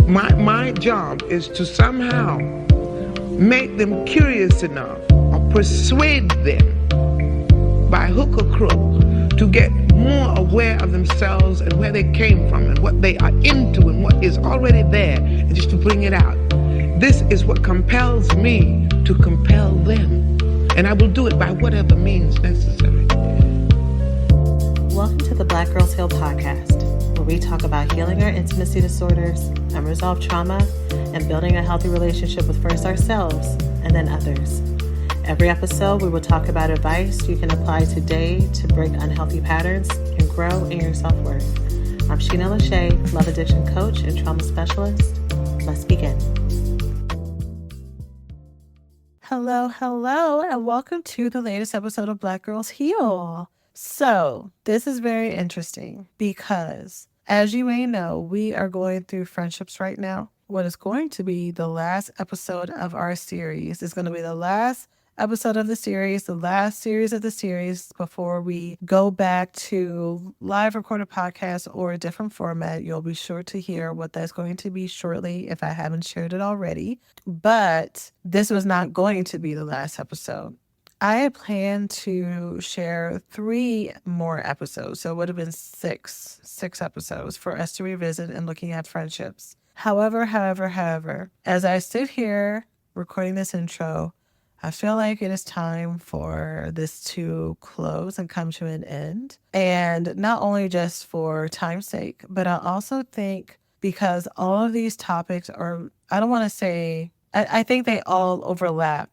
My job is to somehow make them curious enough or persuade them by hook or crook to get more aware of themselves and where they came from and what they are into and what is already there, and just to bring it out. This is what compels me to compel them, and I will do it by whatever means necessary. Welcome to the Black Girls Heal podcast, where we talk about healing our intimacy disorders, unresolved trauma, and building a healthy relationship with first ourselves and then others. Every episode, we will talk about advice you can apply today to break unhealthy patterns and grow in your self-worth. I'm Sheena Lachey, love addiction coach and trauma specialist. Let's begin. Hello, and welcome to the latest episode of Black Girls Heal. So, this is very interesting because, as you may know, we are going through friendships right now. What is going to be the last episode of our series is going to be the last episode of the series, the last series of the series before we go back to live recorded podcasts or a different format. You'll be sure to hear what that's going to be shortly if I haven't shared it already. But this was not going to be the last episode. I had planned to share 3 more episodes, so it would have been six episodes for us to revisit and looking at friendships. However, as I sit here recording this intro, I feel like it is time for this to close and come to an end. And not only just for time's sake, but I also think because all of these topics are, I don't want to say, I think they all overlap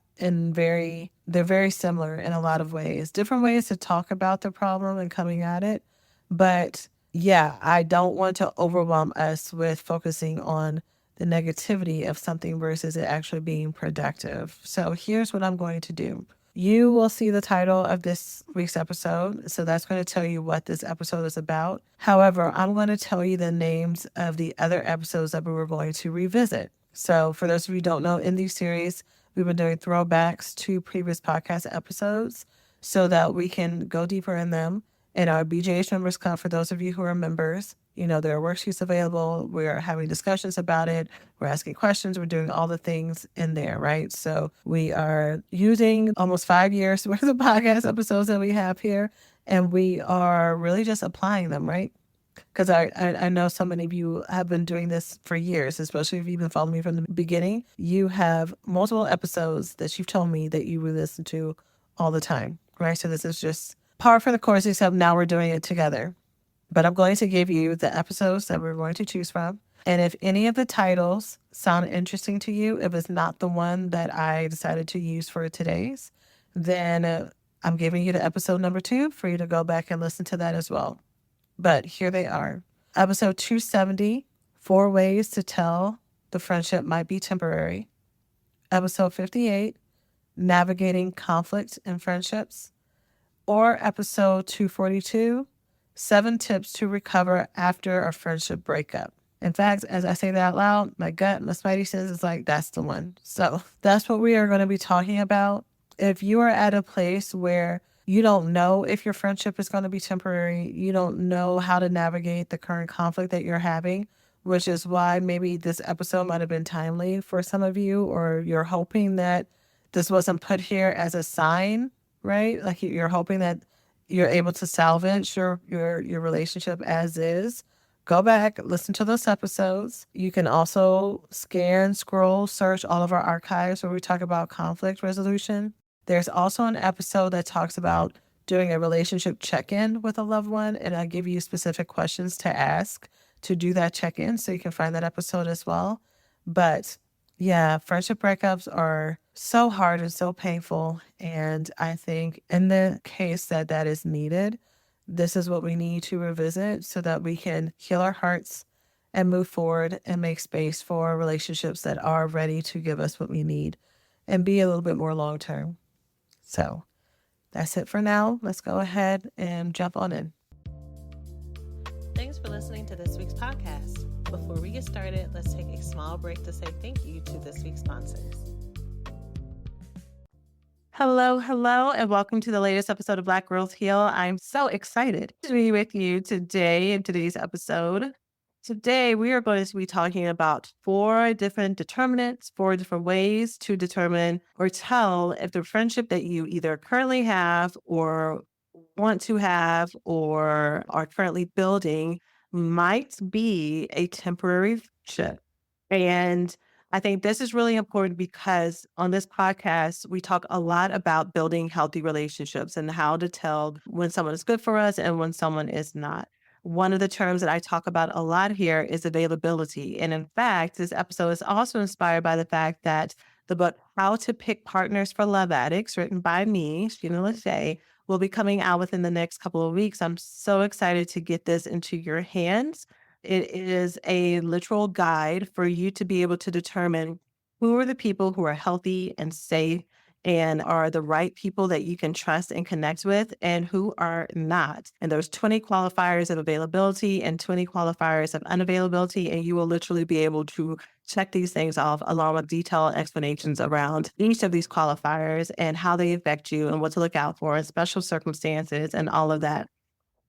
they're very similar in a lot of ways. Different ways to talk about the problem and coming at it. But yeah, I don't want to overwhelm us with focusing on the negativity of something versus it actually being productive. So here's what I'm going to do. You will see the title of this week's episode. So that's going to tell you what this episode is about. However, I'm going to tell you the names of the other episodes that we were going to revisit. So for those of you who don't know, in these series, we've been doing throwbacks to previous podcast episodes so that we can go deeper in them. And our BJH members club, for those of you who are members, you know, there are worksheets available. We're having discussions about it. We're asking questions. We're doing all the things in there, right? So we are using almost 5 years worth of podcast episodes that we have here. And we are really just applying them, right? Because I know so many of you have been doing this for years, especially if you've been following me from the beginning. You have multiple episodes that you've told me that you re-listen to all the time, right? So this is just par for the course, except now we're doing it together. But I'm going to give you the episodes that we're going to choose from. And if any of the titles sound interesting to you, if it's not the one that I decided to use for today's, then I'm giving you the episode number 2 for you to go back and listen to that as well. But here they are. Episode 270, 4 Ways to Tell the Friendship Might Be Temporary. Episode 58, Navigating Conflict in Friendships. Or episode 242, 7 Tips to Recover After a Friendship Breakup. In fact, as I say that out loud, my gut, my spidey sense is like, that's the one. So that's what we are going to be talking about. If you are at a place where you don't know if your friendship is going to be temporary, you don't know how to navigate the current conflict that you're having, which is why maybe this episode might have been timely for some of you, or you're hoping that this wasn't put here as a sign, right? Like you're hoping that you're able to salvage your relationship as is. Go back, listen to those episodes. You can also scan, scroll, search all of our archives where we talk about conflict resolution. There's also an episode that talks about doing a relationship check-in with a loved one, and I give you specific questions to ask to do that check-in, so you can find that episode as well. But yeah, friendship breakups are so hard and so painful, and I think in the case that is needed, this is what we need to revisit so that we can heal our hearts and move forward and make space for relationships that are ready to give us what we need and be a little bit more long-term. So that's it for now. Let's go ahead and jump on in. Thanks for listening to this week's podcast. Before we get started, let's take a small break to say thank you to this week's sponsors. Hello, and welcome to the latest episode of Black Girls Heal. I'm so excited to be with you today in today's episode. Today, we are going to be talking about 4 different ways to determine or tell if the friendship that you either currently have or want to have or are currently building might be a temporary friendship. And I think this is really important because on this podcast, we talk a lot about building healthy relationships and how to tell when someone is good for us and when someone is not. One of the terms that I talk about a lot here is availability. And in fact, this episode is also inspired by the fact that the book How to Pick Partners for Love Addicts, written by me, Sheena Lachey, will be coming out within the next couple of weeks. I'm so excited to get this into your hands. It is a literal guide for you to be able to determine who are the people who are healthy and safe and are the right people that you can trust and connect with and who are not. And there's 20 qualifiers of availability and 20 qualifiers of unavailability. And you will literally be able to check these things off along with detailed explanations around each of these qualifiers and how they affect you and what to look out for in special circumstances and all of that.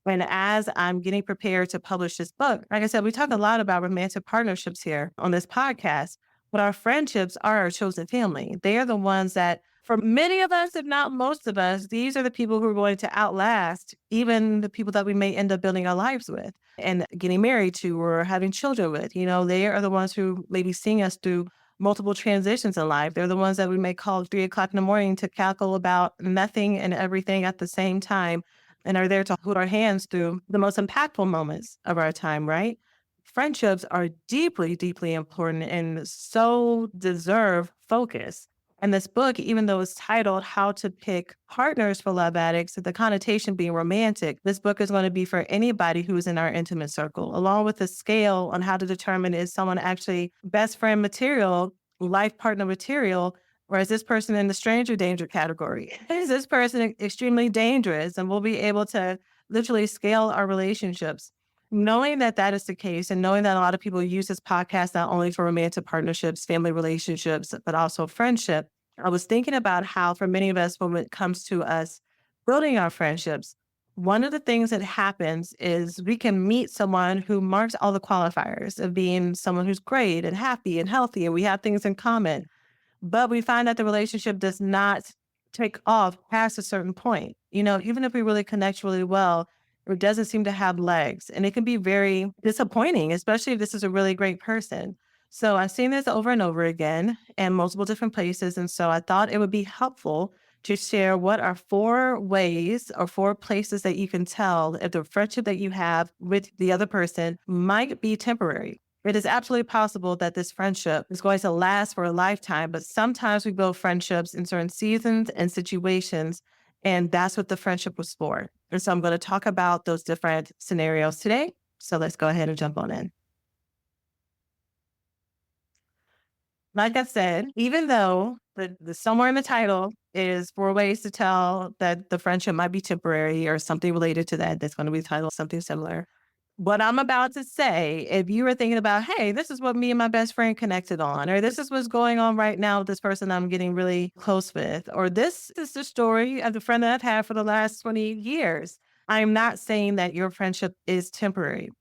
And as I'm getting prepared to publish this book, like I said, we talk a lot about romantic partnerships here on this podcast, but our friendships are our chosen family. They are the ones that, for many of us, if not most of us, these are the people who are going to outlast even the people that we may end up building our lives with and getting married to or having children with. They are the ones who maybe seeing us through multiple transitions in life. They're the ones that we may call at 3 o'clock in the morning to cackle about nothing and everything at the same time and are there to hold our hands through the most impactful moments of our time, right? Friendships are deeply, deeply important and so deserve focus. And this book, even though it's titled How to Pick Partners for Love Addicts, the connotation being romantic, this book is going to be for anybody who's in our intimate circle, along with a scale on how to determine is someone actually best friend material, life partner material, or is this person in the stranger danger category? Is this person extremely dangerous? And we'll be able to literally scale our relationships. Knowing that that is the case and knowing that a lot of people use this podcast not only for romantic partnerships, family relationships, but also friendship, I was thinking about how for many of us, when it comes to us building our friendships, one of the things that happens is we can meet someone who marks all the qualifiers of being someone who's great and happy and healthy, and we have things in common. But we find that the relationship does not take off past a certain point. Even if we really connect really well, it doesn't seem to have legs. And it can be very disappointing, especially if this is a really great person. So I've seen this over and over again in multiple different places. And so I thought it would be helpful to share what are 4 ways or 4 places that you can tell if the friendship that you have with the other person might be temporary. It is absolutely possible that this friendship is going to last for a lifetime, but sometimes we build friendships in certain seasons and situations, and that's what the friendship was for. And so I'm going to talk about those different scenarios today. So let's go ahead and jump on in. Like I said, even though the somewhere in the title is 4 ways to tell that the friendship might be temporary or something related to that, that's going to be titled something similar. What I'm about to say, if you were thinking about, hey, this is what me and my best friend connected on, or this is what's going on right now with this person I'm getting really close with, or this is the story of the friend that I've had for the last 20 years. I'm not saying that your friendship is temporary.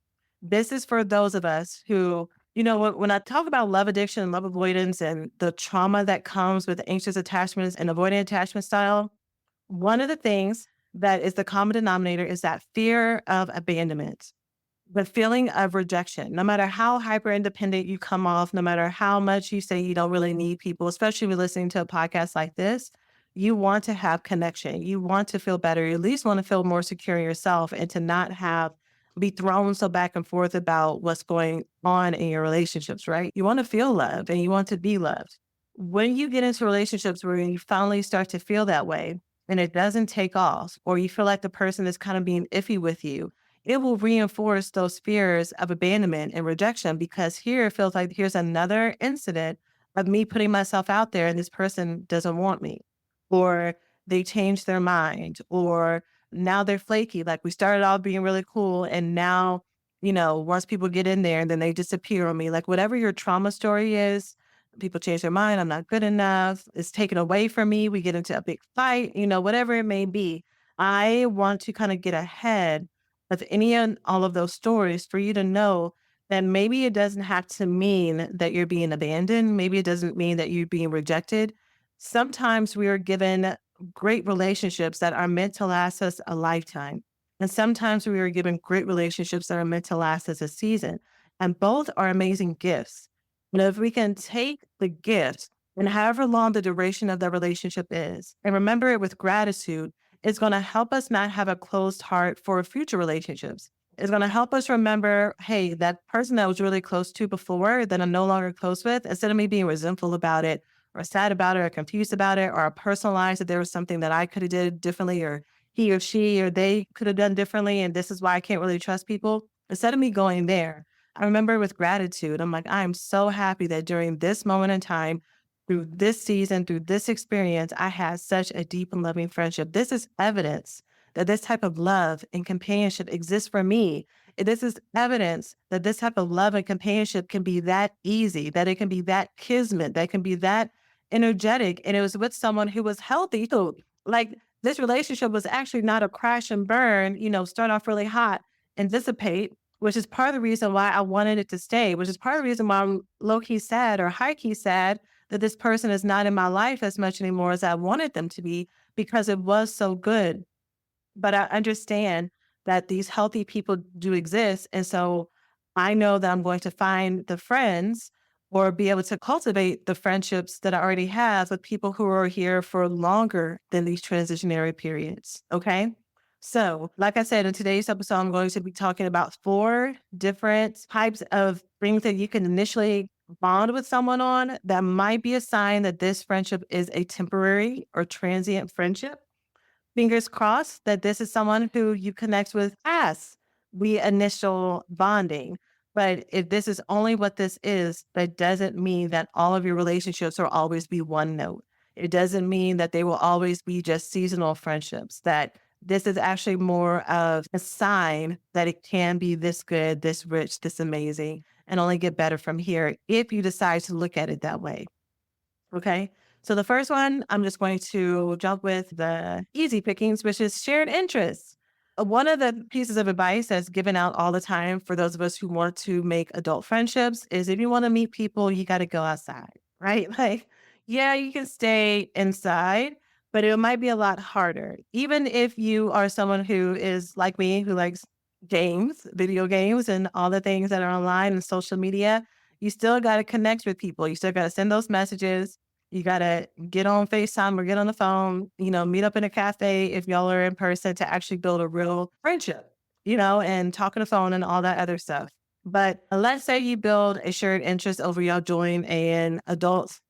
This is for those of us who, when I talk about love addiction, love avoidance, and the trauma that comes with anxious attachments and avoidant attachment style, one of the things that is the common denominator is that fear of abandonment. The feeling of rejection, no matter how hyper independent you come off, no matter how much you say you don't really need people, especially when listening to a podcast like this, you want to have connection. You want to feel better. You at least want to feel more secure in yourself and to not be thrown so back and forth about what's going on in your relationships, right? You want to feel loved and you want to be loved. When you get into relationships where you finally start to feel that way and it doesn't take off, or you feel like the person is kind of being iffy with you, it will reinforce those fears of abandonment and rejection because here it feels like here's another incident of me putting myself out there and this person doesn't want me, or they changed their mind, or now they're flaky. Like we started off being really cool and now, once people get in there and then they disappear on me, like whatever your trauma story is, people change their mind. I'm not good enough. It's taken away from me. We get into a big fight, whatever it may be. I want to kind of get ahead of any and all of those stories for you to know then maybe it doesn't have to mean that you're being abandoned. Maybe it doesn't mean that you're being rejected. Sometimes we are given great relationships that are meant to last us a lifetime. And sometimes we are given great relationships that are meant to last us a season. And both are amazing gifts. But if we can take the gift and however long the duration of the relationship is, and remember it with gratitude, it's going to help us not have a closed heart for future relationships. It's going to help us remember, hey, that person that I was really close to before that I'm no longer close with, instead of me being resentful about it or sad about it or confused about it or personalized that there was something that I could have did differently or he or she or they could have done differently. And this is why I can't really trust people. Instead of me going there, I remember with gratitude, I'm like, I'm so happy that during this moment in time, through this season, through this experience, I had such a deep and loving friendship. This is evidence that this type of love and companionship exists for me. This is evidence that this type of love and companionship can be that easy, that it can be that kismet, that can be that energetic. And it was with someone who was healthy too. Like this relationship was actually not a crash and burn, start off really hot and dissipate, which is part of the reason why I wanted it to stay, which is part of the reason why I'm low key sad or high key sad that this person is not in my life as much anymore as I wanted them to be because it was so good. But I understand that these healthy people do exist. And so I know that I'm going to find the friends or be able to cultivate the friendships that I already have with people who are here for longer than these transitionary periods. Okay. So, like I said, in today's episode, I'm going to be talking about 4 different types of things that you can initially bond with someone on that might be a sign that this friendship is a temporary or transient friendship. Fingers crossed that this is someone who you connect with past the initial bonding. But if this is only what this is, that doesn't mean that all of your relationships will always be one note. It doesn't mean that they will always be just seasonal friendships, that this is actually more of a sign that it can be this good, this rich, this amazing, and only get better from here if you decide to look at it that way. Okay. So the first one, I'm just going to jump with the easy pickings, which is shared interests. One of the pieces of advice that's given out all the time for those of us who want to make adult friendships is if you want to meet people, you got to go outside, right? Like, yeah, you can stay inside, but it might be a lot harder. Even if you are someone who is like me, who likes games, video games, and all the things that are online and social media, you still got to connect with people. You still got to send those messages. You got to get on FaceTime or get on the phone, meet up in a cafe if y'all are in person to actually build a real friendship, and talk on the phone and all that other stuff. But let's say you build a shared interest over y'all join an adult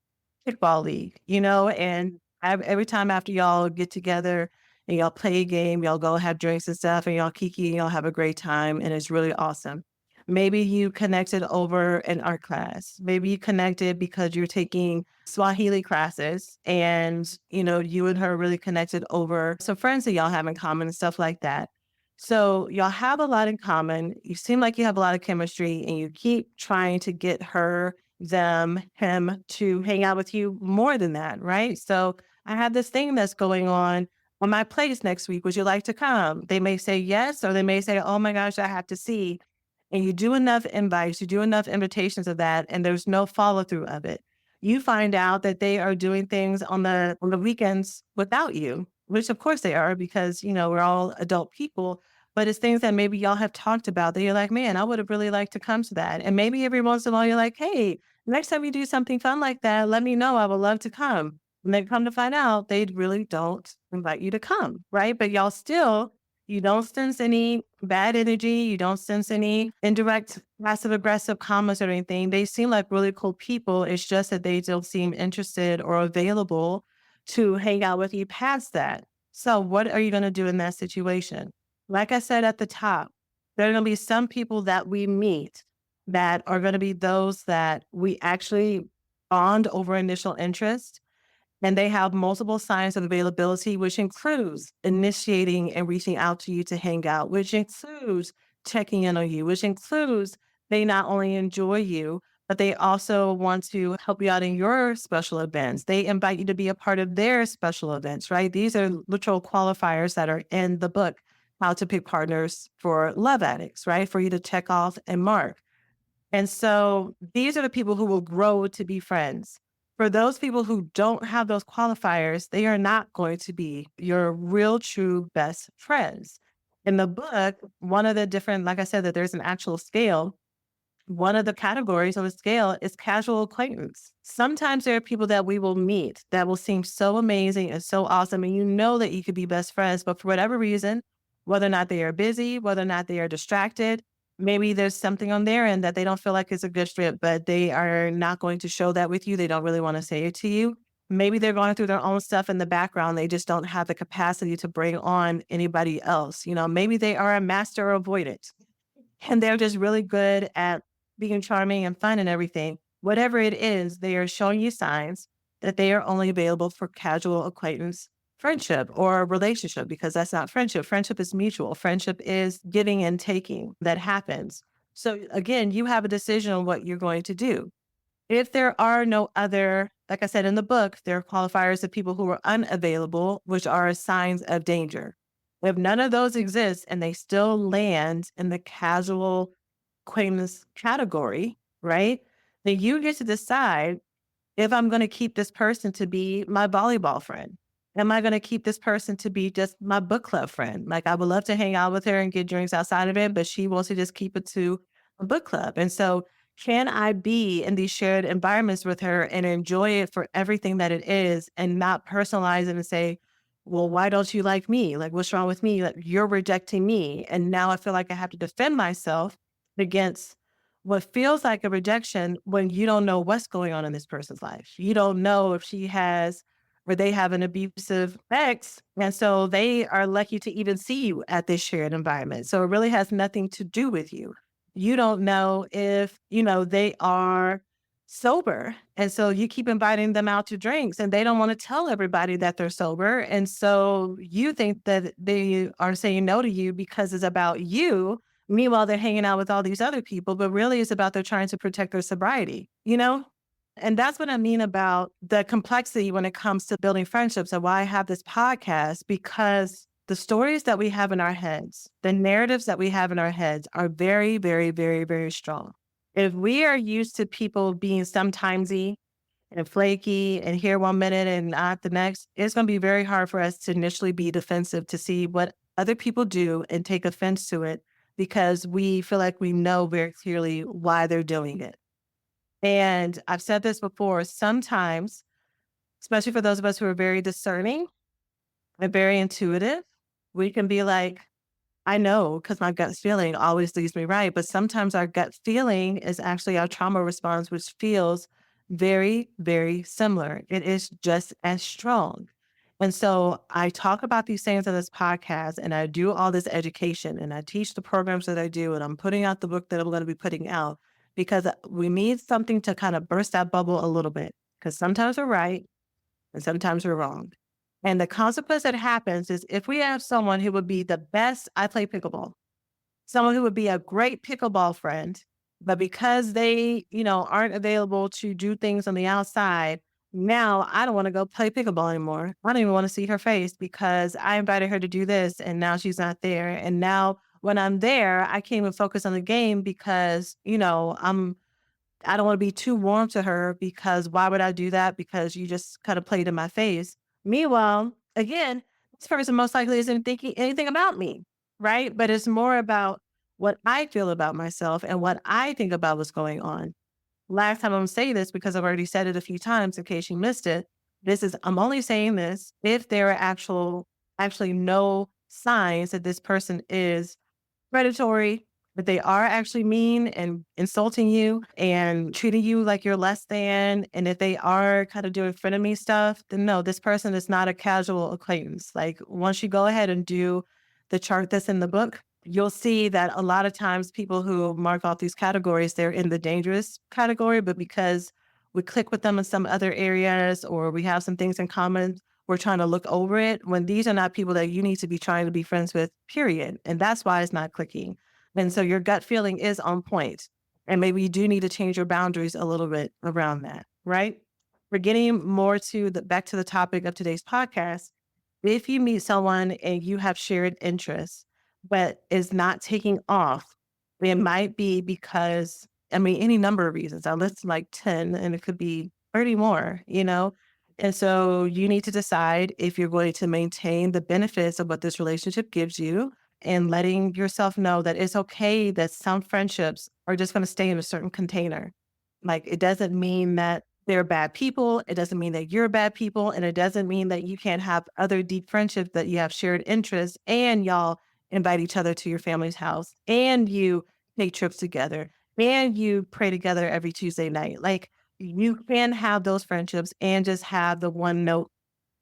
kickball league, and every time after y'all get together and y'all play a game, y'all go have drinks and stuff and y'all kiki and y'all have a great time and it's really awesome. Maybe you connected over an art class. Maybe you connected because you're taking Swahili classes and, you and her really connected over some friends that y'all have in common and stuff like that. So y'all have a lot in common. You seem like you have a lot of chemistry and you keep trying to get her, them, him to hang out with you more than that, right? So I have this thing that's going on my place next week. Would you like to come? They may say yes, or they may say, oh my gosh, I have to see. And you do enough invites, you do enough invitations of that, and there's no follow through of it. You find out that they are doing things on the weekends without you, which of course they are because we're all adult people. But it's things that maybe y'all have talked about that you're like, man, I would have really liked to come to that. And maybe every once in a while you're like, hey, next time you do something fun like that, let me know. I would love to come. And then come to find out, they really don't invite you to come, right? But y'all still, you don't sense any bad energy. You don't sense any indirect passive aggressive comments or anything. They seem like really cool people. It's just that they don't seem interested or available to hang out with you past that. So what are you going to do in that situation? Like I said at the top, there are going to be some people that we meet that are going to be those that we actually bond over initial interest. And they have multiple signs of availability, which includes initiating and reaching out to you to hang out, which includes checking in on you, which includes they not only enjoy you, but they also want to help you out in your special events. They invite you to be a part of their special events, right? These are literal qualifiers that are in the book, How to Pick Partners for Love Addicts, right? For you to check off and mark. And so these are the people who will grow to be friends. For those people who don't have those qualifiers, they are not going to be your real, true best friends. In the book, one of the different, like I said, that there's an actual scale. One of the categories of a scale is casual acquaintance. Sometimes there are people that we will meet that will seem so amazing and so awesome, and you know that you could be best friends, but for whatever reason, whether or not they are busy, whether or not they are distracted, maybe there's something on their end that they don't feel like is a good fit, but they are not going to show that with you. They don't really want to say it to you. Maybe they're going through their own stuff in the background. They just don't have the capacity to bring on anybody else. Maybe they are a master avoidant and they're just really good at being charming and fun and everything. Whatever it is, they are showing you signs that they are only available for casual acquaintance, friendship, or relationship, because that's not friendship. Friendship is mutual. Friendship is giving and taking that happens. So again, you have a decision on what you're going to do. If there are no other, like I said in the book, there are qualifiers of people who are unavailable, which are signs of danger. If none of those exist and they still land in the casual acquaintance category, right? Then you get to decide if I'm going to keep this person to be my volleyball friend. Am I going to keep this person to be just my book club friend? Like, I would love to hang out with her and get drinks outside of it, but she wants to just keep it to a book club. And so, can I be in these shared environments with her and enjoy it for everything that it is and not personalize it and say, well, why don't you like me? Like, what's wrong with me? Like, you're rejecting me. And now I feel like I have to defend myself against what feels like a rejection when you don't know what's going on in this person's life. You don't know if she has or they have an abusive ex. And so they are lucky to even see you at this shared environment. So it really has nothing to do with you. You don't know if, they are sober. And so you keep inviting them out to drinks and they don't want to tell everybody that they're sober. And so you think that they are saying no to you because it's about you. Meanwhile, they're hanging out with all these other people, but really it's about they're trying to protect their sobriety? And that's what I mean about the complexity when it comes to building friendships and why I have this podcast, because the stories that we have in our heads, the narratives that we have in our heads are very, very, very, very strong. If we are used to people being sometimesy and flaky and here one minute and not the next, it's going to be very hard for us to initially be defensive to see what other people do and take offense to it because we feel like we know very clearly why they're doing it. And I've said this before, sometimes, especially for those of us who are very discerning and very intuitive, we can be like, I know because my gut feeling always leads me right. But sometimes our gut feeling is actually our trauma response, which feels very, very similar. It is just as strong. And so I talk about these things on this podcast and I do all this education and I teach the programs that I do and I'm putting out the book that I'm going to be putting out because we need something to kind of burst that bubble a little bit because sometimes we're right and sometimes we're wrong. And the consequence that happens is if we have someone who would be the best, I play pickleball, someone who would be a great pickleball friend, but because they, aren't available to do things on the outside, now I don't want to go play pickleball anymore. I don't even want to see her face because I invited her to do this and now she's not there. And now when I'm there, I can't even focus on the game because, I don't want to be too warm to her because why would I do that? Because you just kind of played in my face. Meanwhile, again, this person most likely isn't thinking anything about me, right? But it's more about what I feel about myself and what I think about what's going on. Last time I'm gonna say this because I've already said it a few times in case you missed it. I'm only saying this if there are actually no signs that this person is predatory, but they are actually mean and insulting you and treating you like you're less than. And if they are kind of doing frenemy stuff, then no, this person is not a casual acquaintance. Like once you go ahead and do the chart that's in the book, you'll see that a lot of times people who mark off these categories, they're in the dangerous category, but because we click with them in some other areas or we have some things in common, we're trying to look over it when these are not people that you need to be trying to be friends with, period. And that's why it's not clicking. And so your gut feeling is on point. And maybe you do need to change your boundaries a little bit around that, right? We're getting more to back to the topic of today's podcast. If you meet someone and you have shared interests, but is not taking off, it might be because I mean, any number of reasons. I listed like 10 and it could be 30 more, you know? And so you need to decide if you're going to maintain the benefits of what this relationship gives you and letting yourself know that it's okay that some friendships are just going to stay in a certain container. Like it doesn't mean that they're bad people. It doesn't mean that you're bad people. And it doesn't mean that you can't have other deep friendships that you have shared interests and y'all invite each other to your family's house and you take trips together and you pray together every Tuesday night. Like you can have those friendships and just have the one note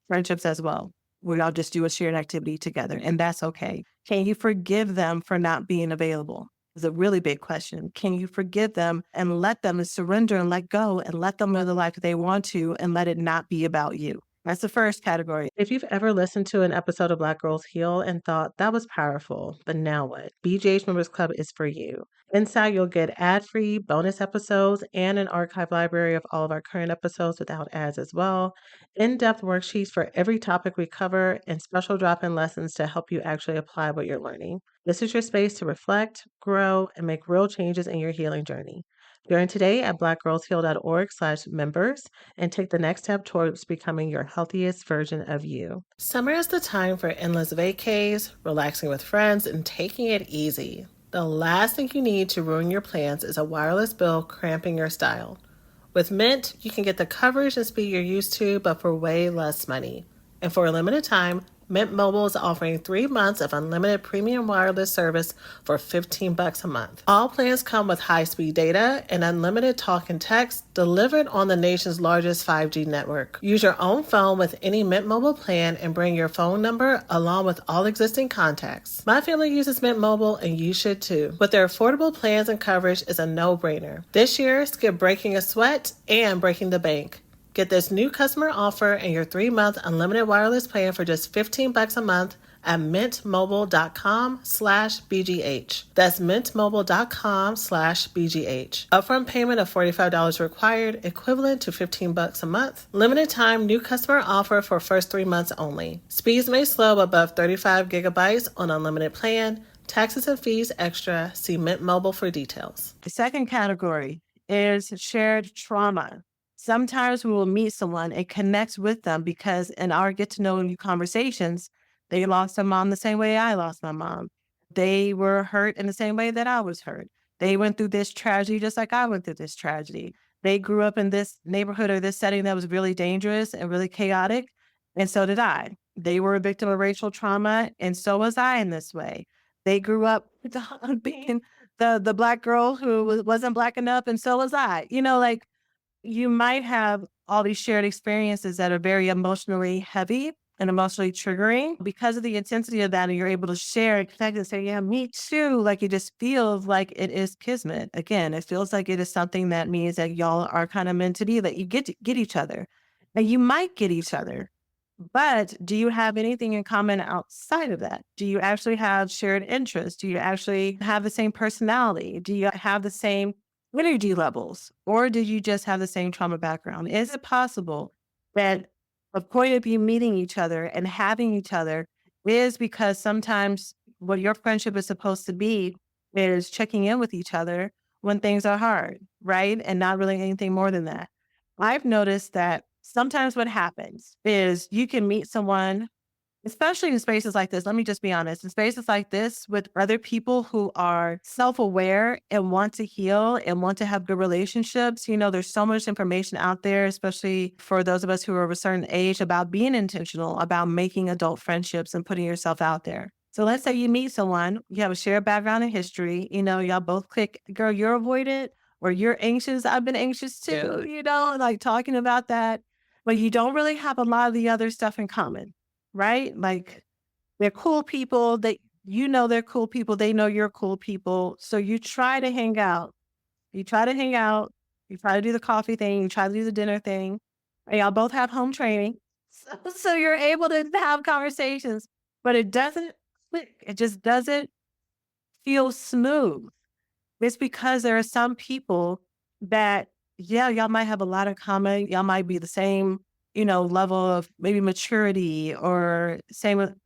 friendships as well, where y'all just do a shared activity together, and that's okay. Can you forgive them for not being available? Is a really big question. Can you forgive them and let them and surrender and let go and let them live the life that they want to and let it not be about you? That's the first category. If you've ever listened to an episode of Black Girls Heal and thought that was powerful, but now what? BGH Members Club is for you. Inside, you'll get ad-free bonus episodes and an archive library of all of our current episodes without ads as well, in-depth worksheets for every topic we cover, and special drop-in lessons to help you actually apply what you're learning. This is your space to reflect, grow, and make real changes in your healing journey. Join today at blackgirlsheal.org/members and take the next step towards becoming your healthiest version of you. Summer is the time for endless vacays, relaxing with friends, and taking it easy. The last thing you need to ruin your plans is a wireless bill cramping your style. With Mint, you can get the coverage and speed you're used to, but for way less money. And for a limited time, Mint Mobile is offering 3 months of unlimited premium wireless service for $15 a month. All plans come with high-speed data and unlimited talk and text delivered on the nation's largest 5G network. Use your own phone with any Mint Mobile plan and bring your phone number along with all existing contacts. My family uses Mint Mobile and you should too. With their affordable plans and coverage is a no-brainer. This year, skip breaking a sweat and breaking the bank. Get this new customer offer and your 3-month unlimited wireless plan for just $15 a month at mintmobile.com/BGH. That's mintmobile.com/BGH. Upfront payment of $45 required, equivalent to $15 a month. Limited time new customer offer for first 3 months only. Speeds may slow above 35 gigabytes on unlimited plan. Taxes and fees extra. See Mint Mobile for details. The second category is shared trauma. Sometimes we will meet someone and connect with them because in our get to know you conversations, they lost their mom the same way I lost my mom. They were hurt in the same way that I was hurt. They went through this tragedy just like I went through this tragedy. They grew up in this neighborhood or this setting that was really dangerous and really chaotic. And so did I. They were a victim of racial trauma, and so was I in this way. They grew up being the Black girl who wasn't Black enough, and so was I. Like you might have all these shared experiences that are very emotionally heavy and emotionally triggering because of the intensity of that. And you're able to share and connect and say, yeah, me too. Like it just feels like it is kismet. Again, it feels like it is something that means that y'all are kind of meant to be, that you get to get each other. And you might get each other. But do you have anything in common outside of that? Do you actually have shared interests? Do you actually have the same personality? Do you have the same energy levels? Or did you just have the same trauma background? Is it possible that the point of you meeting each other and having each other is because sometimes what your friendship is supposed to be is checking in with each other when things are hard, right? And not really anything more than that. I've noticed that sometimes what happens is you can meet someone, especially in spaces like this. Let me just be honest, in spaces like this with other people who are self-aware and want to heal and want to have good relationships. There's so much information out there, especially for those of us who are of a certain age, about being intentional, about making adult friendships and putting yourself out there. So let's say you meet someone, you have a shared background in history, y'all both click, girl, you're avoidant or you're anxious. I've been anxious too, like talking about that, but you don't really have a lot of the other stuff in common, right? Like they're cool people, they're cool people, they know you're cool people. So you try to hang out. You try to hang out, you try to do the coffee thing, you try to do the dinner thing, and y'all both have home training. So you're able to have conversations, but it doesn't click. It just doesn't feel smooth. It's because there are some people that, yeah, y'all might have a lot in common. Y'all might be the same, level of maybe maturity or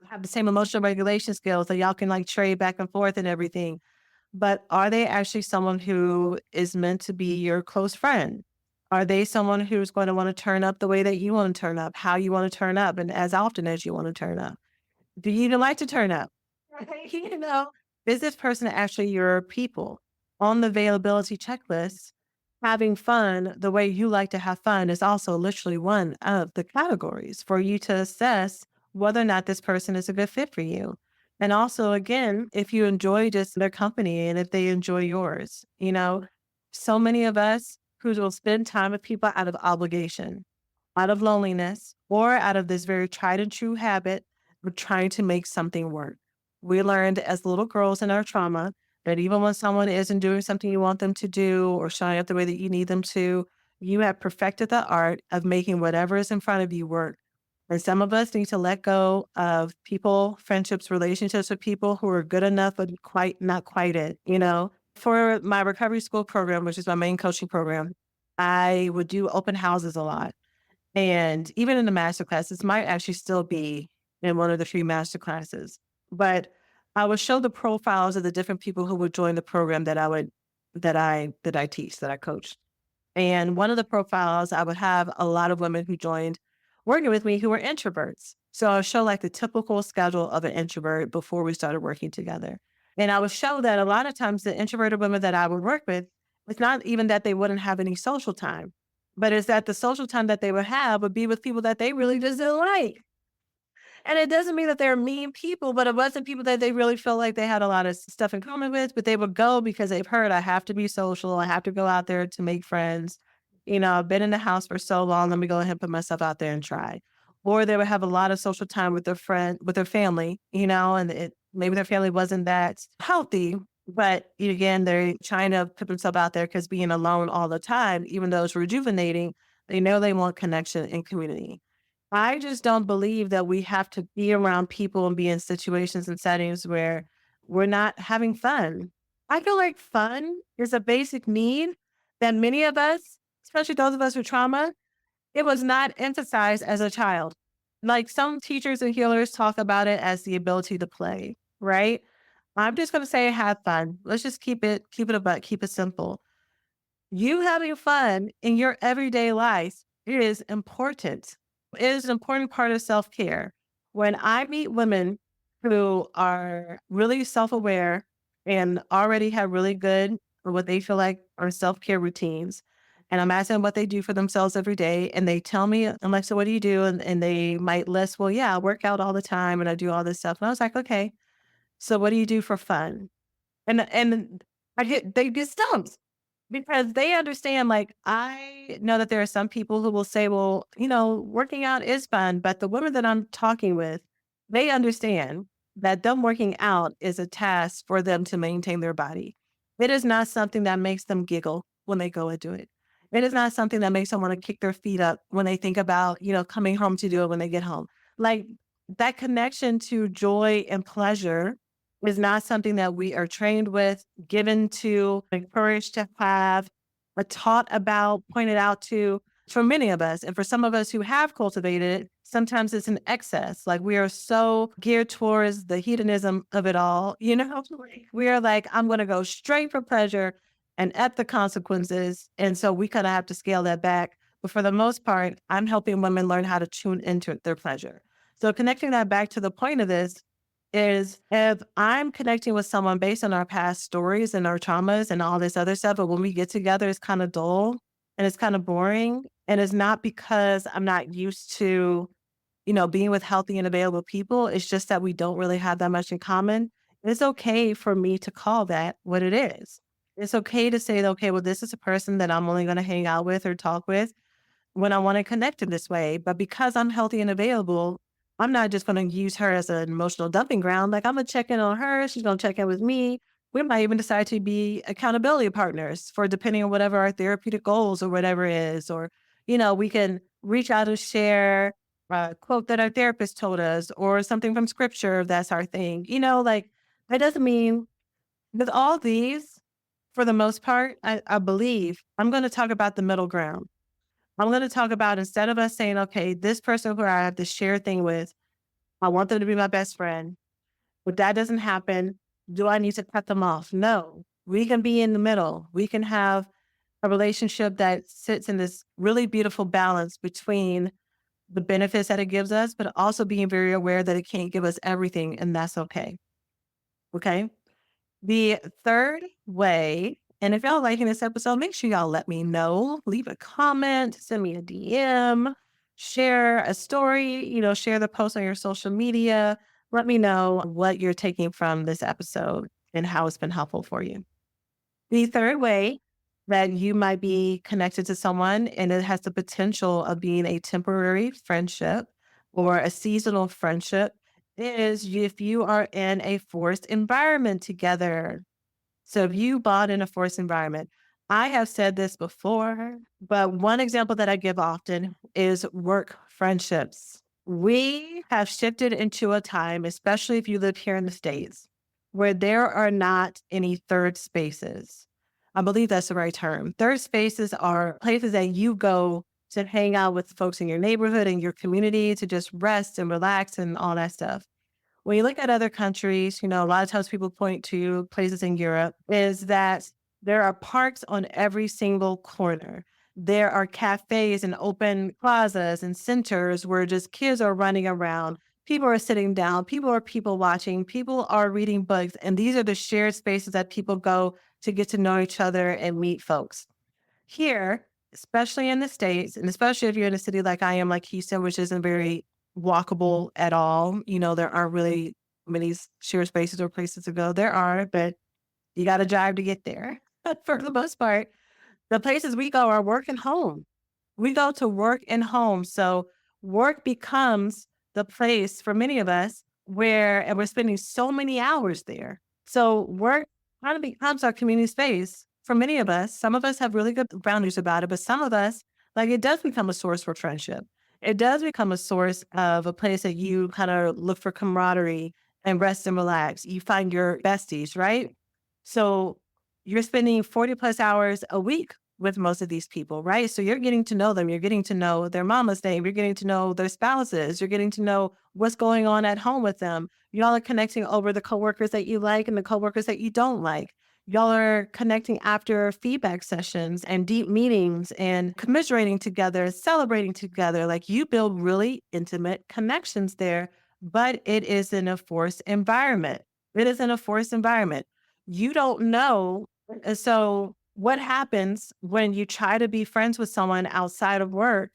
have the same emotional regulation skills that y'all can like trade back and forth and everything. but are they actually someone who is meant to be your close friend? Are they someone who's going to want to turn up the way that you want to turn up, how you want to turn up, and as often as you want to turn up? Do you even like to turn up? Right? Is this person actually your people? On the availability checklist, having fun the way you like to have fun is also literally one of the categories for you to assess whether or not this person is a good fit for you. And also, again, if you enjoy just their company and if they enjoy yours, so many of us who will spend time with people out of obligation, out of loneliness, or out of this very tried and true habit of trying to make something work. We learned as little girls in our trauma that even when someone isn't doing something you want them to do or showing up the way that you need them to, you have perfected the art of making whatever is in front of you work. And some of us need to let go of people, friendships, relationships with people who are good enough, but quite not quite it. For my recovery school program, which is my main coaching program, I would do open houses a lot. And even in the master classes, might actually still be in one of the free master classes. But I would show the profiles of the different people who would join the program that I teach, that I coach. And one of the profiles, I would have a lot of women who joined working with me who were introverts. So I'll show like the typical schedule of an introvert before we started working together. And I would show that a lot of times the introverted women that I would work with, it's not even that they wouldn't have any social time, but it's that the social time that they would have would be with people that they really just didn't like. And it doesn't mean that they're mean people, but it wasn't people that they really felt like they had a lot of stuff in common with, but they would go because they've heard I have to be social. I have to go out there to make friends. I've been in the house for so long. Let me go ahead and put myself out there and try. Or they would have a lot of social time with with their family, and maybe their family wasn't that healthy, but again, they're trying to put themselves out there because being alone all the time, even though it's rejuvenating, they know they want connection and community. I just don't believe that we have to be around people and be in situations and settings where we're not having fun. I feel like fun is a basic need that many of us, especially those of us with trauma, it was not emphasized as a child. Like some teachers and healers talk about it as the ability to play, right? I'm just going to say have fun. Let's just keep it a buck, keep it simple. You having fun in your everyday life is important. It is an important part of self care. When I meet women who are really self aware and already have really good, or what they feel like are self care routines, and I'm asking them what they do for themselves every day, and they tell me, I'm like, so what do you do? And they might list, well, yeah, I work out all the time and I do all this stuff. And I was like, okay, so what do you do for fun? And they get stumped because they understand, like, I know that there are some people who will say, well, working out is fun, but the women that I'm talking with, they understand that them working out is a task for them to maintain their body. It is not something that makes them giggle when they go and do it. It is not something that makes them want to kick their feet up when they think about, coming home to do it when they get home. Like that connection to joy and pleasure is not something that we are trained with, given to, encouraged to have, taught about, pointed out to. For many of us, and for some of us who have cultivated it, sometimes it's an excess. Like we are so geared towards the hedonism of it all. We are like, I'm going to go straight for pleasure and at the consequences. And so we kind of have to scale that back. But for the most part, I'm helping women learn how to tune into their pleasure. So connecting that back to the point of this is if I'm connecting with someone based on our past stories and our traumas and all this other stuff, but when we get together, it's kind of dull and it's kind of boring. And it's not because I'm not used to, being with healthy and available people. It's just that we don't really have that much in common. It's okay for me to call that what it is. It's okay to say, okay, well, this is a person that I'm only going to hang out with or talk with when I want to connect in this way. But because I'm healthy and available, I'm not just going to use her as an emotional dumping ground. Like I'm going to check in on her. She's going to check in with me. We might even decide to be accountability partners for depending on whatever our therapeutic goals or whatever is. Or, we can reach out and share a quote that our therapist told us or something from scripture if that's our thing. Like that doesn't mean with all these, for the most part, I believe I'm going to talk about the middle ground. I'm going to talk about instead of us saying, okay, this person who I have to share thing with, I want them to be my best friend. But that doesn't happen. Do I need to cut them off? No. We can be in the middle. We can have a relationship that sits in this really beautiful balance between the benefits that it gives us, but also being very aware that it can't give us everything, and that's okay. Okay. The third way, and if y'all liking this episode, make sure y'all let me know. Leave a comment, send me a DM, share a story, share the post on your social media. Let me know what you're taking from this episode and how it's been helpful for you. The third way that you might be connected to someone and it has the potential of being a temporary friendship or a seasonal friendship is if you are in a forced environment together. So if you bought in a forced environment, I have said this before, but one example that I give often is work friendships. We have shifted into a time, especially if you live here in the States, where there are not any third spaces. I believe that's the right term. Third spaces are places that you go to hang out with folks in your neighborhood and your community to just rest and relax and all that stuff. When you look at other countries, a lot of times people point to places in Europe, is that there are parks on every single corner. There are cafes and open plazas and centers where just kids are running around. People are sitting down. People are people watching. People are reading books. And these are the shared spaces that people go to get to know each other and meet folks. Here, especially in the States, and especially if you're in a city like I am, like Houston, which isn't very walkable at all, there aren't really many shared spaces or places to go. There are, but you got to drive to get there. But for the most part, the places we go are work and home. We go to work and home. So work becomes the place for many of us where, and we're spending so many hours there. So work kind of becomes our community space for many of us. Some of us have really good boundaries about it, but some of us, like it does become a source for friendship. It does become a source of a place that you kind of look for camaraderie and rest and relax. You find your besties, right? So you're spending 40 plus hours a week with most of these people, right? So you're getting to know them. You're getting to know their mama's name. You're getting to know their spouses. You're getting to know what's going on at home with them. Y'all are connecting over the coworkers that you like and the coworkers that you don't like. Y'all are connecting after feedback sessions and deep meetings and commiserating together, celebrating together. Like you build really intimate connections there, but it is in a forced environment. It is in a forced environment. You don't know. So what happens when you try to be friends with someone outside of work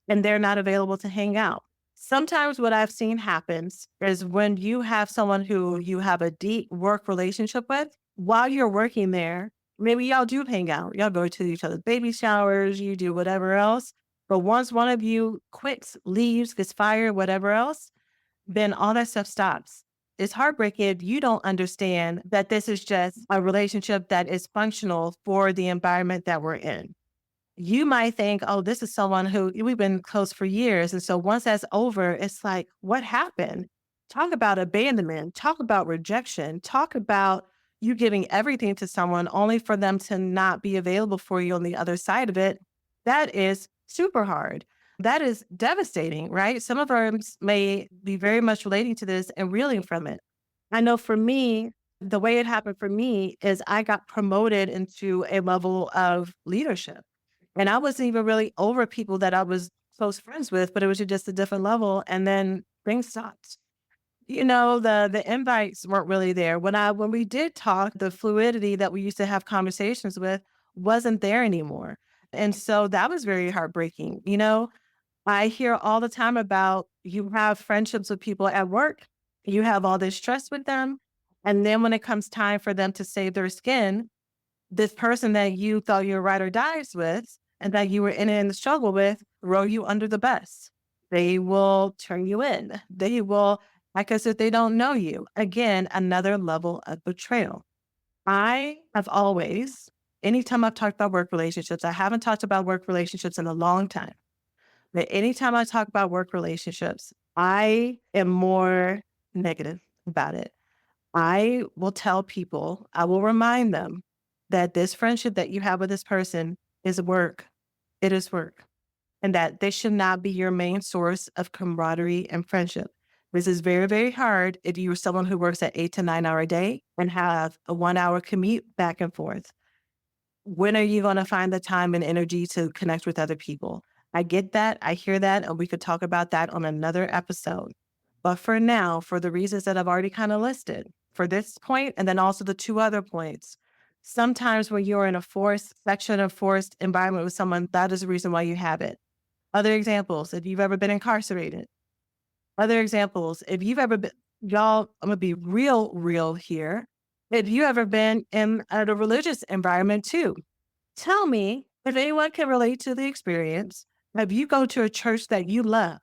and they're not available to hang out? Sometimes what I've seen happens is when you have someone who you have a deep work relationship with, while you're working there, maybe y'all do hang out. Y'all go to each other's baby showers, you do whatever else. But once one of you quits, leaves, gets fired, whatever else, then all that stuff stops. It's heartbreaking if you don't understand that this is just a relationship that is functional for the environment that we're in. You might think, oh, this is someone who we've been close for years. And so once that's over, it's like, what happened? Talk about abandonment, talk about rejection, talk about you giving everything to someone only for them to not be available for you on the other side of it. That is super hard. That is devastating, right? Some of us may be very much relating to this and reeling from it. I know for me, the way it happened for me is I got promoted into a level of leadership. And I wasn't even really over people that I was close friends with, but it was just a different level. And then things stopped. The invites weren't really there. When we did talk, the fluidity that we used to have conversations with wasn't there anymore. And so that was very heartbreaking. I hear all the time about you have friendships with people at work, you have all this trust with them. And then when it comes time for them to save their skin, this person that you thought you were ride or dies with and that you were in the struggle with throw you under the bus. They will turn you in. They will act as if they don't know you. Again, another level of betrayal. I have always, anytime I've talked about work relationships, I haven't talked about work relationships in a long time. But anytime I talk about work relationships, I am more negative about it. I will tell people, I will remind them that this friendship that you have with this person is work. It is work. And that they should not be your main source of camaraderie and friendship. This is very, very hard if you're someone who works at 8 to 9 hour day and have a 1 hour commute back and forth. When are you going to find the time and energy to connect with other people? I get that. I hear that. And we could talk about that on another episode. But for now, for the reasons that I've already kind of listed for this point, and then also the two other points, sometimes when you're in a forced section of forced environment with someone, that is the reason why you have it. Other examples, if you've ever been incarcerated. Other examples, if you've ever been, y'all, I'm going to be real here. If you ever been in a religious environment too, tell me if anyone can relate to the experience. If you go to a church that you love,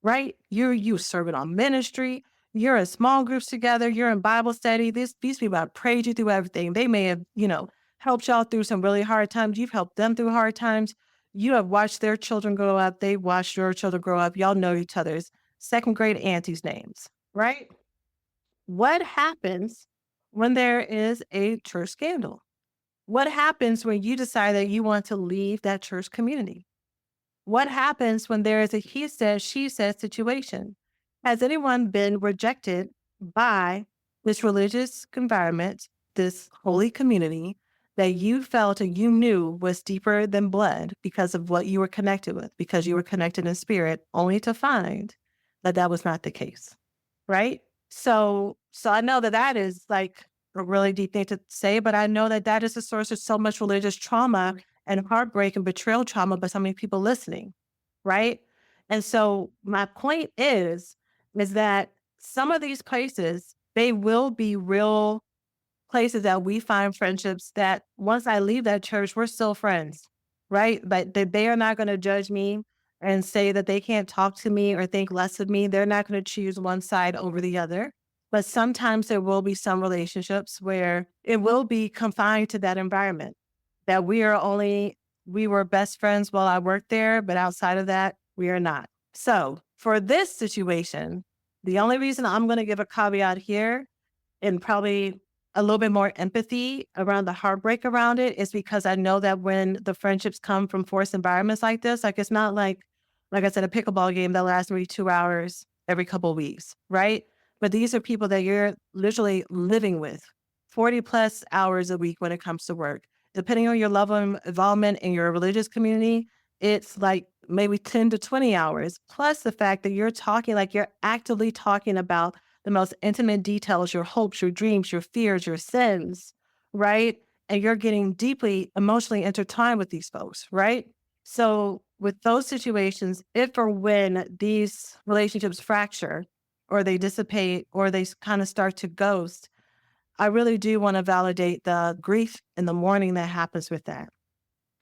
right? You serving on ministry, you're in small groups together, you're in Bible study. These people have prayed you through everything. They may have, helped y'all through some really hard times. You've helped them through hard times. You have watched their children grow up. They watched your children grow up. Y'all know each other's second grade aunties' names, right? What happens when there is a church scandal? What happens when you decide that you want to leave that church community? What happens when there is a he says, she says situation? Has anyone been rejected by this religious environment, this holy community that you felt and you knew was deeper than blood because of what you were connected with, because you were connected in spirit, only to find that that was not the case, right? So I know that that is like a really deep thing to say, but I know that that is the source of so much religious trauma and heartbreak and betrayal trauma by so many people listening, right? And so my point is that some of these places, they will be real places that we find friendships that once I leave that church, we're still friends, right? But they are not going to judge me and say that they can't talk to me or think less of me. They're not going to choose one side over the other. But sometimes there will be some relationships where it will be confined to that environment, that we were best friends while I worked there, but outside of that, we are not. So for this situation, the only reason I'm going to give a caveat here and probably a little bit more empathy around the heartbreak around it is because I know that when the friendships come from forced environments like this, like it's not like I said, a pickleball game that lasts maybe 2 hours every couple of weeks, right? But these are people that you're literally living with 40 plus hours a week when it comes to work. Depending on your level of involvement in your religious community, it's like maybe 10 to 20 hours, plus the fact that you're talking, like you're actively talking about the most intimate details, your hopes, your dreams, your fears, your sins, right? And you're getting deeply emotionally intertwined with these folks, right? So with those situations, if or when these relationships fracture or they dissipate or they kind of start to ghost, I really do want to validate the grief and the mourning that happens with that.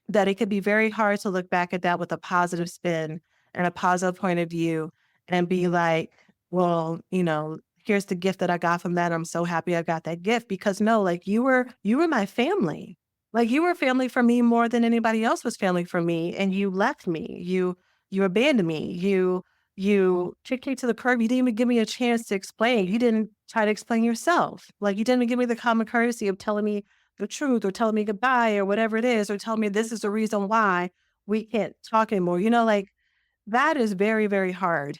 That it could be very hard to look back at that with a positive spin and a positive point of view and be like, well, here's the gift that I got from that. I'm so happy I got that gift because no, like you were my family. Like you were family for me more than anybody else was family for me. And you left me. You abandoned me. You kicked me to the curb. You didn't even give me a chance to explain. You didn't try to explain yourself. Like you didn't even give me the common courtesy of telling me the truth or telling me goodbye or whatever it is, or telling me this is the reason why we can't talk anymore. Like that is very, very hard.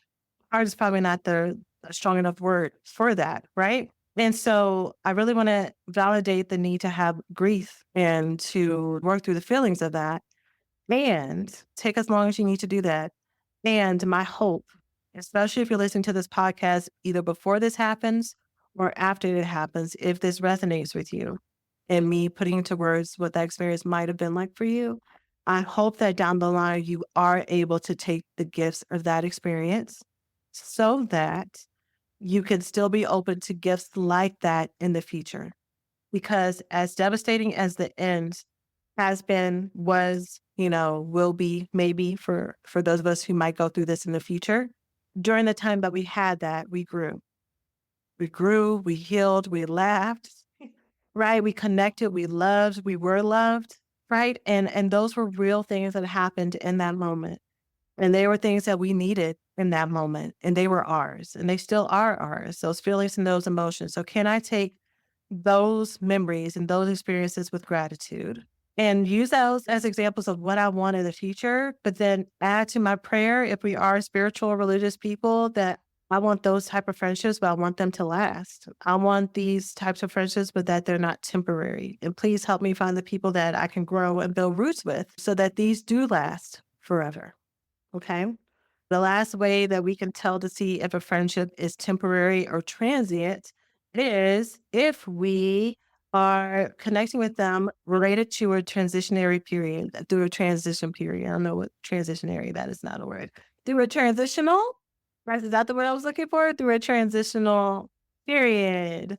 Hard is probably not the a strong enough word for that, right? And so I really want to validate the need to have grief and to work through the feelings of that and take as long as you need to do that. And my hope, especially if you're listening to this podcast, either before this happens or after it happens, if this resonates with you and me putting into words what that experience might have been like for you, I hope that down the line you are able to take the gifts of that experience so that you can still be open to gifts like that in the future. Because as devastating as the end has been, was, will be maybe for those of us who might go through this in the future, during the time that we had that, we grew. We grew, we healed, we laughed, right? We connected, we loved, we were loved, right? And those were real things that happened in that moment. And they were things that we needed in that moment. And they were ours. And they still are ours. Those feelings and those emotions. So can I take those memories and those experiences with gratitude and use those as examples of what I want in the future, but then add to my prayer if we are spiritual or religious people that I want those type of friendships, but I want them to last. I want these types of friendships, but that they're not temporary. And please help me find the people that I can grow and build roots with so that these do last forever. Okay. The last way that we can tell to see if a friendship is temporary or transient is if we are connecting with them related to a transitionary period, through a transition period. I don't know what transitionary, that is not a word. Through a transitional, right? Is that the word I was looking for? Through a transitional period.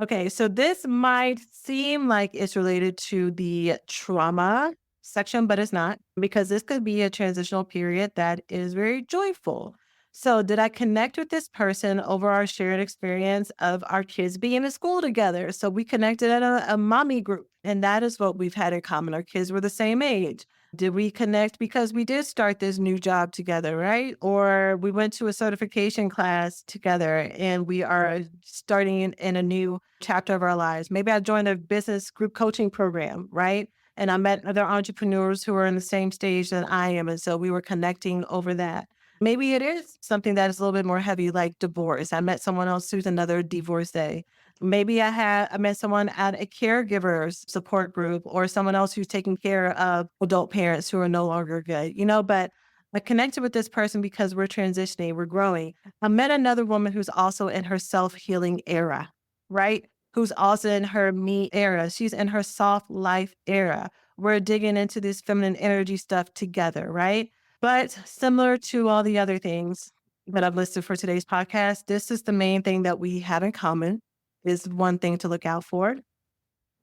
Okay, so this might seem like it's related to the trauma section, but it's not, because this could be a transitional period that is very joyful. So, did I connect with this person over our shared experience of our kids being in school together? So, we connected at a mommy group, and that is what we've had in common. Our kids were the same age. Did we connect because we did start this new job together, right? Or we went to a certification class together and we are starting in a new chapter of our lives. Maybe I joined a business group coaching program, right? And I met other entrepreneurs who are in the same stage that I am. And so we were connecting over that. Maybe it is something that is a little bit more heavy, like divorce. I met someone else who's another divorcee. Maybe I met someone at a caregiver's support group or someone else who's taking care of adult parents who are no longer good, but I connected with this person because we're transitioning, we're growing. I met another woman who's also in her self-healing era, right? Who's also in her me era. She's in her soft life era. We're digging into this feminine energy stuff together, right? But similar to all the other things that I've listed for today's podcast, this is the main thing that we have in common is one thing to look out for.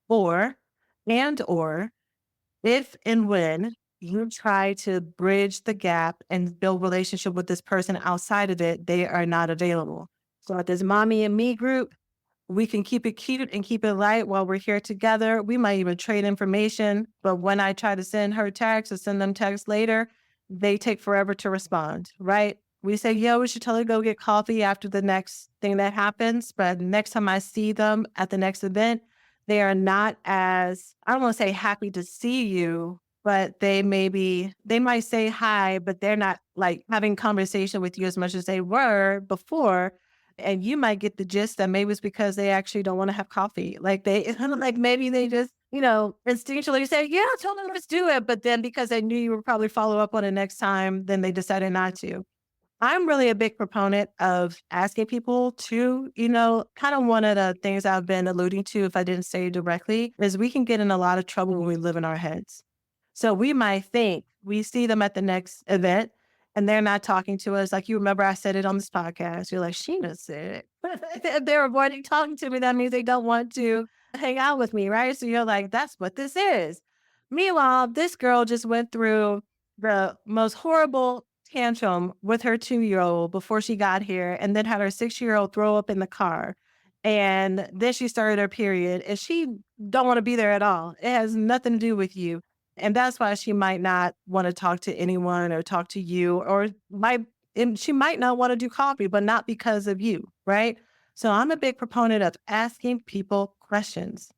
Or if and when you try to bridge the gap and build relationship with this person outside of it, they are not available. So at this mommy and me group, we can keep it cute and keep it light while we're here together. We might even trade information. But when I try to send her text or send them text later, they take forever to respond, right? We say, yo, we should totally go get coffee after the next thing that happens. But next time I see them at the next event, they are not as, I don't want to say happy to see you, but they might say hi, but they're not like having conversation with you as much as they were before, and you might get the gist that maybe it's because they actually don't want to have coffee. Like like maybe they just, instinctually say, yeah, totally, let's do it. But then because they knew you would probably follow up on it next time, then they decided not to. I'm really a big proponent of asking people to, kind of one of the things I've been alluding to, if I didn't say it directly, is we can get in a lot of trouble when we live in our heads. So we might think we see them at the next event and they're not talking to us. Like you remember I said it on this podcast. You're like, Sheena said it. If they're avoiding talking to me, that means they don't want to hang out with me, right? So you're like, that's what this is. Meanwhile, this girl just went through the most horrible tantrum with her 2-year-old before she got here and then had her 6-year-old throw up in the car. And then she started her period and she don't want to be there at all. It has nothing to do with you. And that's why she might not want to talk to anyone or talk to you, or and she might not want to do coffee, but not because of you, right? So I'm a big proponent of asking people questions.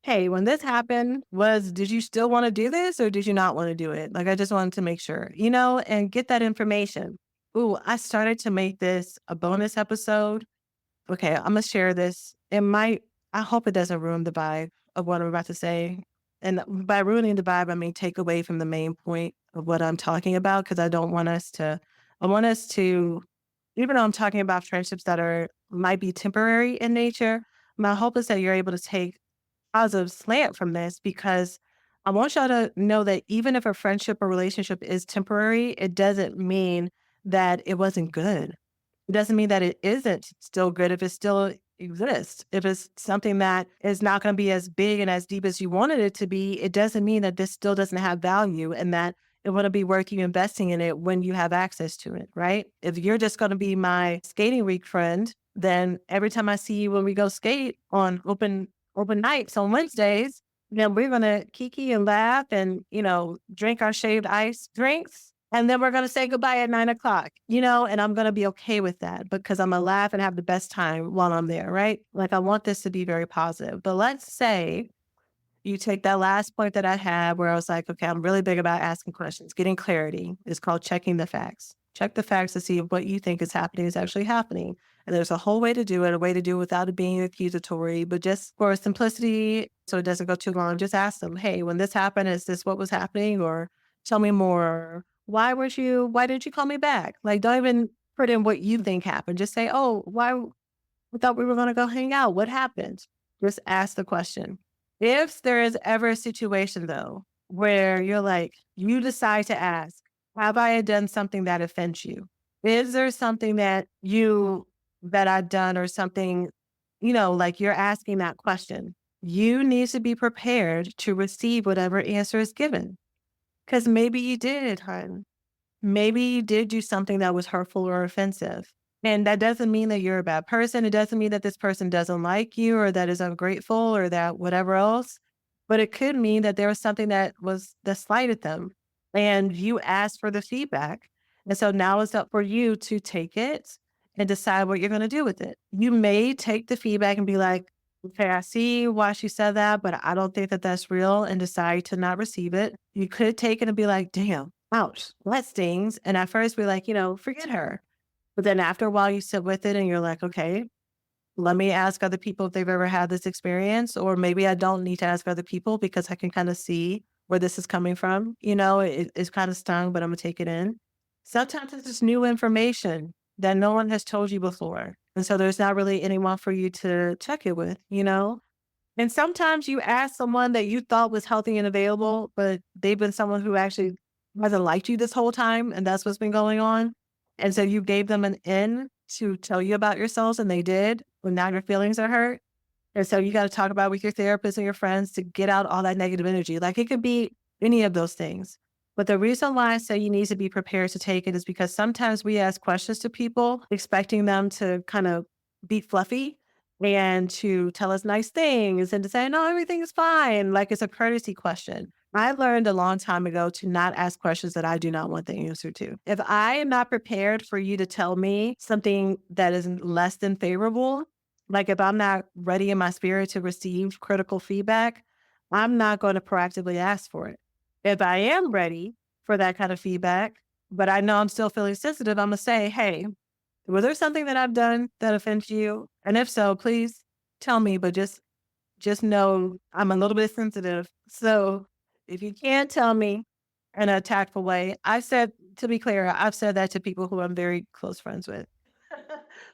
Hey, when this happened, did you still want to do this or did you not want to do it? Like, I just wanted to make sure, and get that information. Ooh, I started to make this a bonus episode. Okay, I'm gonna share this. I hope it doesn't ruin the vibe of what I'm about to say. And by ruining the vibe, I mean take away from the main point of what I'm talking about, because I want us to, even though I'm talking about friendships that might be temporary in nature, my hope is that you're able to take positive slant from this, because I want y'all to know that even if a friendship or relationship is temporary, it doesn't mean that it wasn't good. It doesn't mean that it isn't still good if it still exists. If it's something that is not going to be as big and as deep as you wanted it to be, it doesn't mean that this still doesn't have value and that it wouldn't be worth you investing in it when you have access to it, right? If you're just going to be my skating week friend, then every time I see you when we go skate on open nights on Wednesdays, then we're going to kiki and laugh and, drink our shaved ice drinks. And then we're going to say goodbye at 9 o'clock, and I'm going to be okay with that because I'm going to laugh and have the best time while I'm there, right? Like I want this to be very positive. But let's say you take that last point that I had where I was like, okay, I'm really big about asking questions, getting clarity. It's called checking the facts. Check the facts to see if what you think is happening is actually happening. And there's a whole way to do it, a way to do it without it being accusatory, but just for simplicity, so it doesn't go too long, just ask them, hey, when this happened, is this what was happening? Or tell me more. Why didn't you call me back? Like, don't even put in what you think happened. Just say, oh, why, I thought we were going to go hang out. What happened? Just ask the question. If there is ever a situation, though, where you're like, you decide to ask, have I done something that offends you? Is there something that I've done or something, like you're asking that question? You need to be prepared to receive whatever answer is given. Because maybe you did, hon. Maybe you did do something that was hurtful or offensive. And that doesn't mean that you're a bad person. It doesn't mean that this person doesn't like you or that is ungrateful or that whatever else. But it could mean that there was something that slighted them and you asked for the feedback. And so now it's up for you to take it and decide what you're going to do with it. You may take the feedback and be like, okay, I see why she said that, but I don't think that that's real, and decide to not receive it. You could take it and be like, damn, ouch, that stings. And at first be like, forget her. But then after a while, you sit with it and you're like, okay, let me ask other people if they've ever had this experience. Or maybe I don't need to ask other people because I can kind of see where this is coming from. It's kind of stung, but I'm going to take it in. Sometimes it's just new information that no one has told you before. And so there's not really anyone for you to check it with. And sometimes you ask someone that you thought was healthy and available, but they've been someone who actually hasn't liked you this whole time. And that's what's been going on. And so you gave them an in to tell you about yourselves, and they did, but now your feelings are hurt. And so you got to talk about it with your therapist and your friends to get out all that negative energy. Like, it could be any of those things. But the reason why I say you need to be prepared to take it is because sometimes we ask questions to people expecting them to kind of be fluffy and to tell us nice things and to say, no, everything is fine. Like, it's a courtesy question. I learned a long time ago to not ask questions that I do not want the answer to. If I am not prepared for you to tell me something that is less than favorable, like if I'm not ready in my spirit to receive critical feedback, I'm not going to proactively ask for it. If I am ready for that kind of feedback, but I know I'm still feeling sensitive, I'm going to say, hey, was there something that I've done that offends you? And if so, please tell me, but just know I'm a little bit sensitive. So if you can't tell me in a tactful way, to be clear, I've said that to people who I'm very close friends with,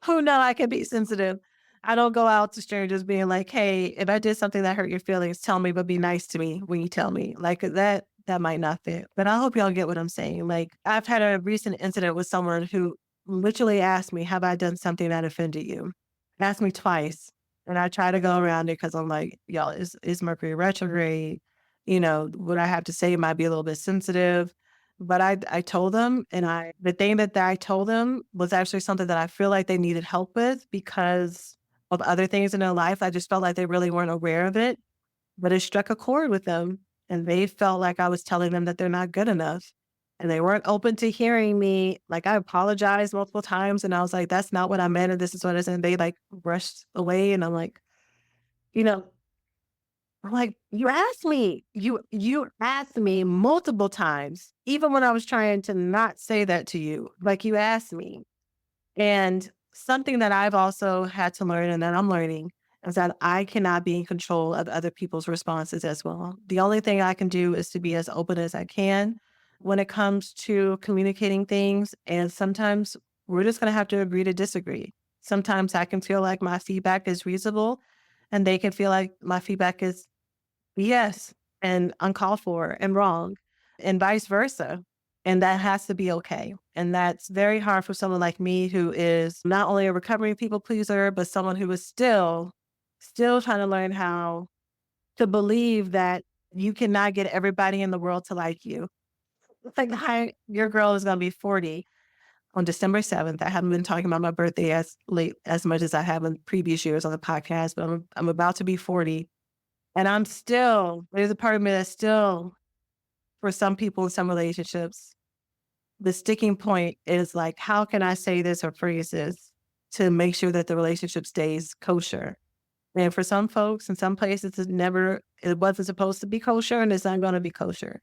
who know I can be sensitive. I don't go out to strangers being like, hey, if I did something that hurt your feelings, tell me, but be nice to me when you tell me. Like, that might not fit. But I hope y'all get what I'm saying. Like, I've had a recent incident with someone who literally asked me, have I done something that offended you? Asked me twice. And I try to go around it because I'm like, y'all, is Mercury retrograde? What I have to say might be a little bit sensitive. But I told them, and the thing that I told them was actually something that I feel like they needed help with because of other things in their life. I just felt like they really weren't aware of it, but it struck a chord with them. And they felt like I was telling them that they're not good enough. And they weren't open to hearing me. Like, I apologized multiple times and I was like, that's not what I meant. And this is what I said. And they like rushed away. And I'm like, you know, you asked me, you asked me multiple times, even when I was trying to not say that to you, like, you asked me. And something that I've also had to learn and that I'm learning is that I cannot be in control of other people's responses as well. The only thing I can do is to be as open as I can when it comes to communicating things. And sometimes we're just going to have to agree to disagree. Sometimes I can feel like my feedback is reasonable and they can feel like my feedback is BS and uncalled for and wrong, and vice versa. And that has to be okay. And that's very hard for someone like me who is not only a recovering people pleaser, but someone who is still trying to learn how to believe that you cannot get everybody in the world to like you. It's like, hi, your girl is going to be 40 on December 7th. I haven't been talking about my birthday as much as I have in previous years on the podcast, but I'm about to be 40. And there's a part of me that's still, for some people in some relationships, the sticking point is like, how can I say this or phrase this to make sure that the relationship stays kosher? And for some folks in some places, it wasn't supposed to be kosher and it's not going to be kosher.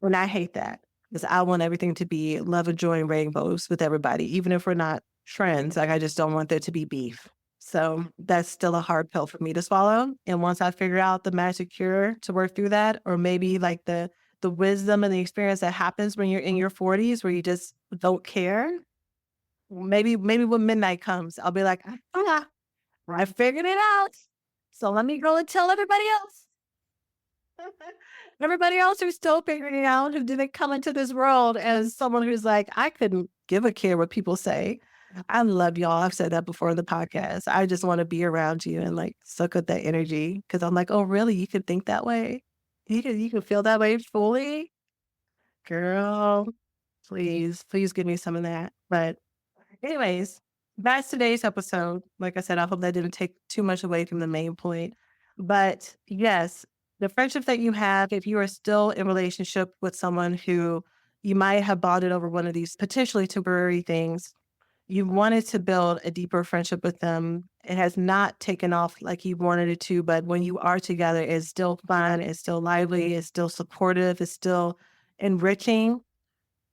And I hate that. because I want everything to be love and joy and rainbows with everybody, even if we're not friends. Like, I just don't want there to be beef. So that's still a hard pill for me to swallow. And once I figure out the magic cure to work through that, or maybe like the wisdom and the experience that happens when you're in your 40s where you just don't care, maybe when midnight comes, I'll be like, ah, I figured it out. So let me go and tell everybody else. Everybody else who's still figuring it out, who didn't come into this world as someone who's like, I couldn't give a care what people say. I love y'all. I've said that before in the podcast. I just want to be around you and like suck up that energy because I'm like, oh, really? You could think that way? You can feel that way fully? Girl, please give me some of that. But anyways, that's today's episode. Like I said, I hope that didn't take too much away from the main point. But yes, the friendship that you have, if you are still in relationship with someone who you might have bonded over one of these potentially temporary things, you wanted to build a deeper friendship with them. It has not taken off like you wanted it to, but when you are together, it's still fun, it's still lively, it's still supportive, it's still enriching.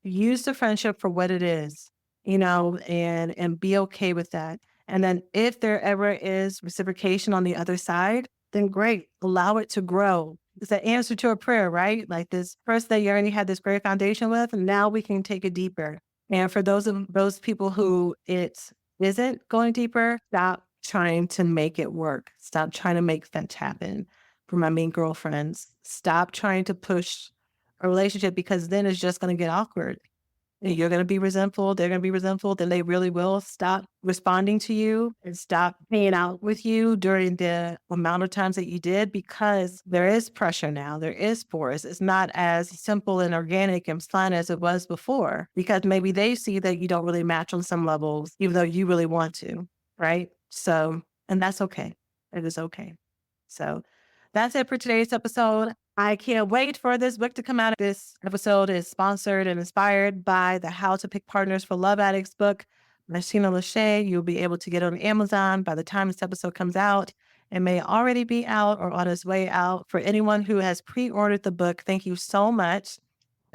Use the friendship for what it is, and be okay with that. And then if there ever is reciprocation on the other side, then great. Allow it to grow. It's an answer to a prayer, right? Like this person that you already had this great foundation with, and now we can take it deeper. And for those people who it isn't going deeper, stop trying to make it work. Stop trying to make things happen. For my main girlfriends, stop trying to push a relationship because then it's just going to get awkward. And you're going to be resentful. They're going to be resentful. Then they really will stop responding to you and stop hanging out with you during the amount of times that you did because there is pressure now. There is force. It's not as simple and organic and fun as it was before because maybe they see that you don't really match on some levels, even though you really want to. Right. So, and that's okay. It is okay. So that's it for today's episode. I can't wait for this book to come out. This episode is sponsored and inspired by the How to Pick Partners for Love Addicts book by Sheena Lachey. You'll be able to get it on Amazon by the time this episode comes out. It may already be out or on its way out. For anyone who has pre-ordered the book, thank you so much.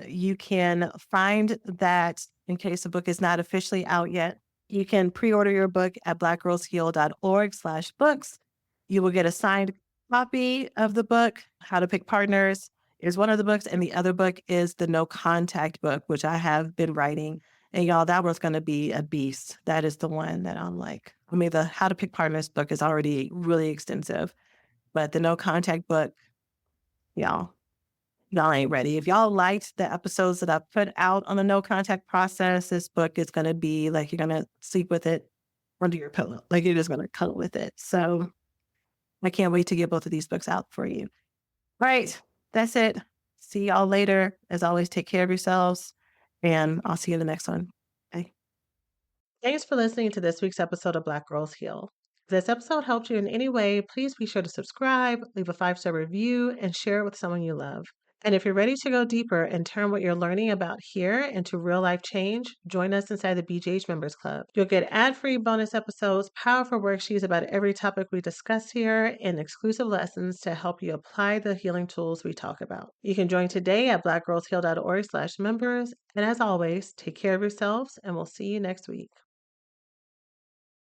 You can find that in case the book is not officially out yet. You can pre-order your book at blackgirlsheal.org/books. You will get a signed copy of the book. How to Pick Partners is one of the books, and the other book is the No Contact book, which I have been writing. And y'all, that one's going to be a beast. That is the one that I'm like, the How to Pick Partners book is already really extensive, but the No Contact book, y'all ain't ready. If y'all liked the episodes that I put out on the no contact process, this book is going to be like you're going to sleep with it under your pillow. Like you're just going to cuddle with it. So I can't wait to get both of these books out for you. All right. That's it. See y'all later. As always, take care of yourselves and I'll see you in the next one. Bye. Thanks for listening to this week's episode of Black Girls Heal. If this episode helped you in any way, please be sure to subscribe, leave a 5-star review, and share it with someone you love. And if you're ready to go deeper and turn what you're learning about here into real life change, join us inside the BJH Members Club. You'll get ad-free bonus episodes, powerful worksheets about every topic we discuss here, and exclusive lessons to help you apply the healing tools we talk about. You can join today at blackgirlsheal.org/members. And as always, take care of yourselves, and we'll see you next week.